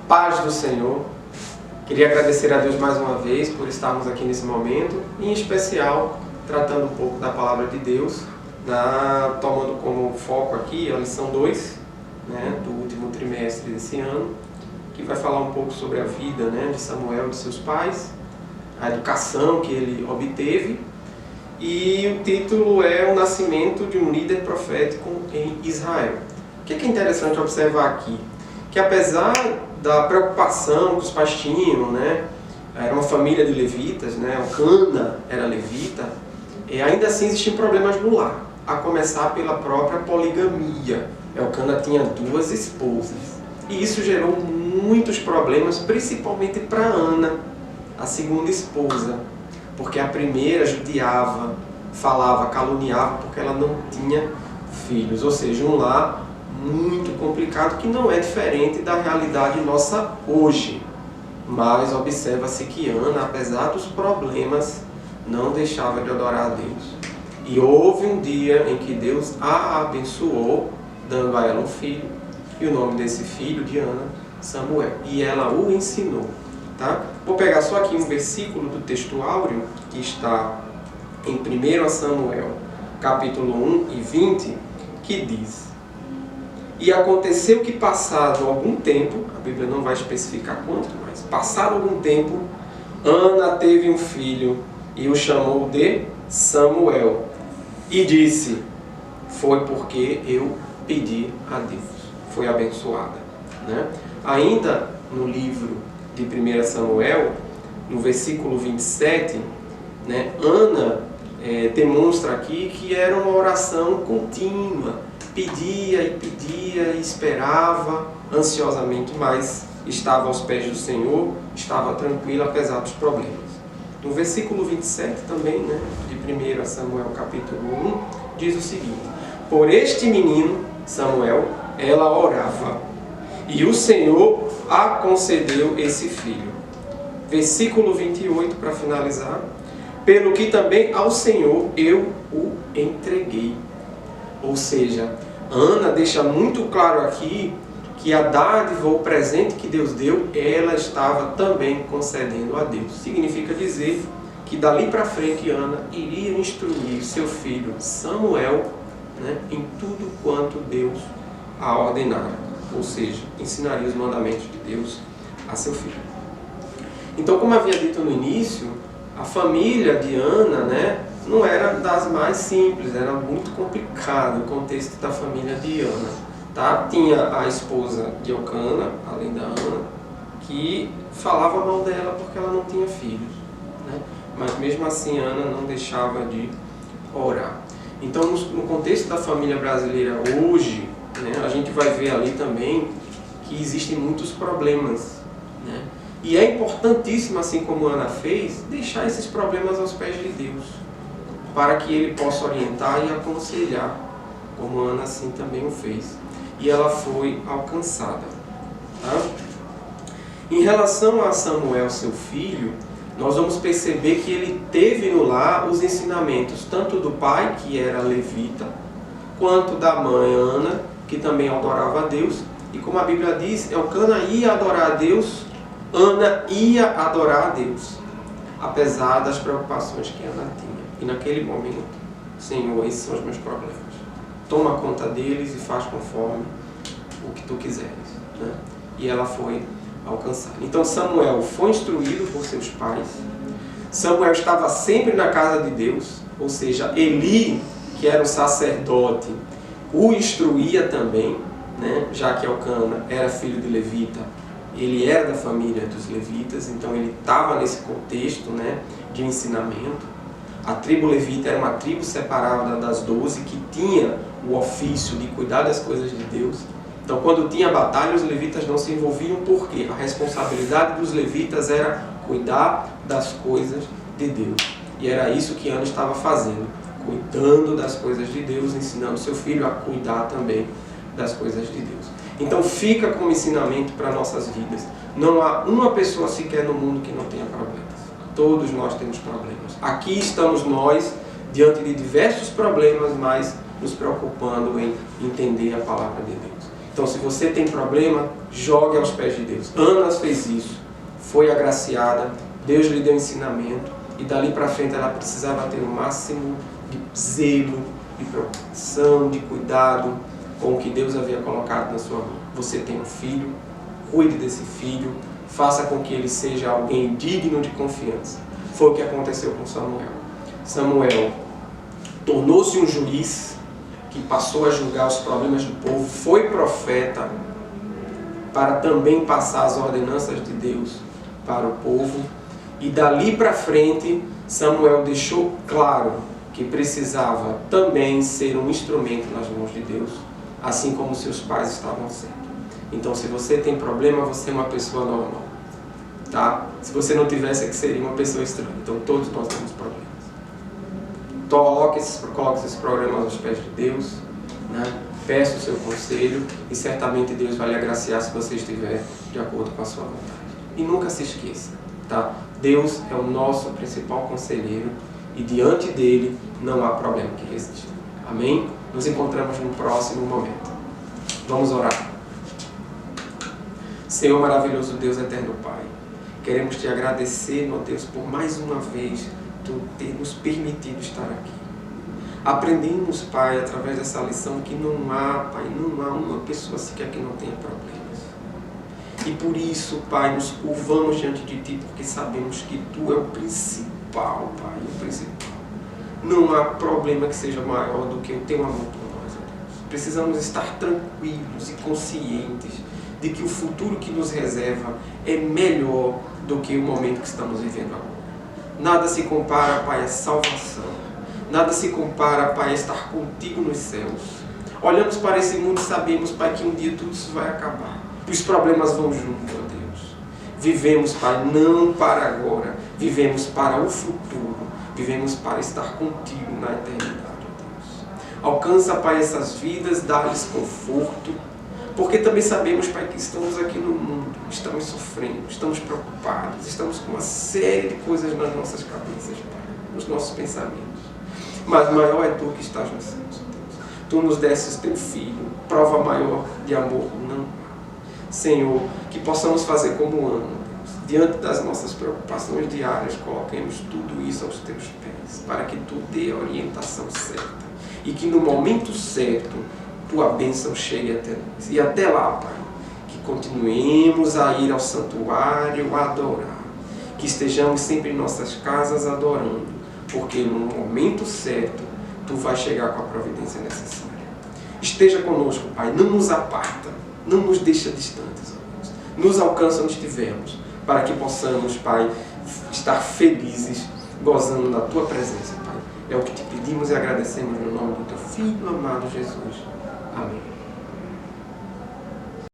Paz do Senhor. Queria agradecer a Deus mais uma vez por estarmos aqui nesse momento, em especial tratando um pouco da Palavra de Deus, tomando como foco aqui a lição 2, do último trimestre desse ano, que vai falar um pouco sobre a vida de Samuel e de seus pais, a educação que ele obteve, e o título é O Nascimento de um Líder Profético em Israel. O que é interessante observar aqui? Que apesar da preocupação que os pais tinham, era uma família de levitas, Elcana era levita, ainda assim existiam problemas no lar, a começar pela própria poligamia. Elcana tinha 2 esposas, e isso gerou muitos problemas, principalmente para Ana, a segunda esposa, porque a primeira judiava, falava, caluniava, porque ela não tinha filhos, ou seja, um lar muito complicado, que não é diferente da realidade nossa hoje. Mas observa-se que Ana, apesar dos problemas, não deixava de adorar a Deus. E houve um dia em que Deus a abençoou, dando a ela um filho, e o nome desse filho de Ana, Samuel. E ela o ensinou. Vou pegar só aqui um versículo do texto áureo, que está em 1 Samuel, capítulo 1 e 20, que diz: E aconteceu que, passado algum tempo, a Bíblia não vai especificar quanto, mas passado algum tempo, Ana teve um filho e o chamou de Samuel. E disse: Foi porque eu pedi a Deus. Foi abençoada. Ainda no livro de 1 Samuel, no versículo 27, Ana demonstra aqui que era uma oração contínua. Pedia e esperava ansiosamente, mas estava aos pés do Senhor, estava tranquila apesar dos problemas. No versículo 27 também, de 1 Samuel capítulo 1, diz o seguinte: Por este menino, Samuel, ela orava, e o Senhor a concedeu esse filho. Versículo 28, para finalizar: Pelo que também ao Senhor eu o entreguei. Ou seja, Ana deixa muito claro aqui que a dádiva ou presente que Deus deu, ela estava também concedendo a Deus. Significa dizer que dali para frente Ana iria instruir seu filho Samuel em tudo quanto Deus a ordenara. Ou seja, ensinaria os mandamentos de Deus a seu filho. Então, como havia dito no início, a família de Ana, não era das mais simples, era muito complicado o contexto da família de Ana. Tinha a esposa de Elcana, além da Ana, que falava mal dela porque ela não tinha filhos. Mas mesmo assim Ana não deixava de orar. Então, no contexto da família brasileira hoje, a gente vai ver ali também que existem muitos problemas. E é importantíssimo, assim como Ana fez, deixar esses problemas aos pés de Deus, para que Ele possa orientar e aconselhar, como Ana assim também o fez. E ela foi alcançada. Em relação a Samuel, seu filho, nós vamos perceber que ele teve no lar os ensinamentos, tanto do pai, que era levita, quanto da mãe, Ana, que também adorava a Deus. E como a Bíblia diz, Elcana ia adorar a Deus, Ana ia adorar a Deus, apesar das preocupações que Ana tinha. E naquele momento, Senhor, esses são os meus problemas. Toma conta deles e faz conforme o que tu quiseres. E ela foi alcançada. Então Samuel foi instruído por seus pais. Samuel estava sempre na casa de Deus, ou seja, Eli, que era o sacerdote, o instruía também, já que Elcana era filho de levita, ele era da família dos levitas, então ele estava nesse contexto de ensinamento. A tribo levita era uma tribo separada das 12, que tinha o ofício de cuidar das coisas de Deus. Então, quando tinha batalha, os levitas não se envolviam, porque a responsabilidade dos levitas era cuidar das coisas de Deus. E era isso que Ana estava fazendo, cuidando das coisas de Deus, ensinando seu filho a cuidar também das coisas de Deus. Então, fica como ensinamento para nossas vidas. Não há uma pessoa sequer no mundo que não tenha problemas. Todos nós temos problemas. Aqui estamos nós, diante de diversos problemas, mas nos preocupando em entender a palavra de Deus. Então, se você tem problema, jogue aos pés de Deus. Ana fez isso, foi agraciada, Deus lhe deu ensinamento, e dali para frente ela precisava ter o máximo de zelo, de preocupação, de cuidado com o que Deus havia colocado na sua mão. Você tem um filho, cuide desse filho, faça com que ele seja alguém digno de confiança. Foi o que aconteceu com Samuel. Samuel tornou-se um juiz que passou a julgar os problemas do povo, foi profeta para também passar as ordenanças de Deus para o povo, e dali para frente Samuel deixou claro que precisava também ser um instrumento nas mãos de Deus, assim como seus pais estavam sendo. Então, se você tem problema, você é uma pessoa normal, tá? Se você não tivesse, é que seria uma pessoa estranha. Então, todos nós temos problemas. Coloque esses problemas aos pés de Deus, né? Peça o seu conselho e certamente Deus vai lhe agraciar se você estiver de acordo com a sua vontade. E nunca se esqueça, tá? Deus é o nosso principal conselheiro e diante dele não há problema que resista. Amém? Nos encontramos no próximo momento. Vamos orar. Senhor maravilhoso Deus, eterno Pai, queremos te agradecer, meu Deus, por mais uma vez tu ter nos permitido estar aqui. Aprendemos, Pai, através dessa lição que não há, Pai, não há uma pessoa sequer que não tenha problemas. E por isso, Pai, nos curvamos diante de Ti, porque sabemos que Tu é o principal, Pai, o principal. Não há problema que seja maior do que o Teu amor por nós, ó Deus. Precisamos estar tranquilos e conscientes de que o futuro que nos reserva é melhor do que o momento que estamos vivendo agora. Nada se compara, Pai, à salvação. Nada se compara, Pai, a estar contigo nos céus. Olhamos para esse mundo e sabemos, Pai, que um dia tudo isso vai acabar. Os problemas vão junto, ó Deus. Vivemos, Pai, não para agora. Vivemos para o futuro. Vivemos para estar contigo na eternidade, ó Deus. Alcança, Pai, essas vidas, dá-lhes conforto. Porque também sabemos, Pai, que estamos aqui no mundo, estamos sofrendo, estamos preocupados, estamos com uma série de coisas nas nossas cabeças, Pai, nos nossos pensamentos. Mas maior é Tu que estás nos céus, Deus. Tu nos desses Teu Filho, prova maior de amor não há. Senhor, que possamos fazer como Ana, Deus. Diante das nossas preocupações diárias, coloquemos tudo isso aos Teus pés, para que Tu dê a orientação certa. E que no momento certo, Tua bênção chegue até nós. E até lá, Pai, que continuemos a ir ao santuário a adorar. Que estejamos sempre em nossas casas adorando. Porque no momento certo, Tu vais chegar com a providência necessária. Esteja conosco, Pai. Não nos aparta. Não nos deixa distantes, ó Deus. Nos alcança onde estivermos. Para que possamos, Pai, estar felizes, gozando da Tua presença, Pai. É o que Te pedimos e agradecemos no nome do Teu Filho amado Jesus. Amém.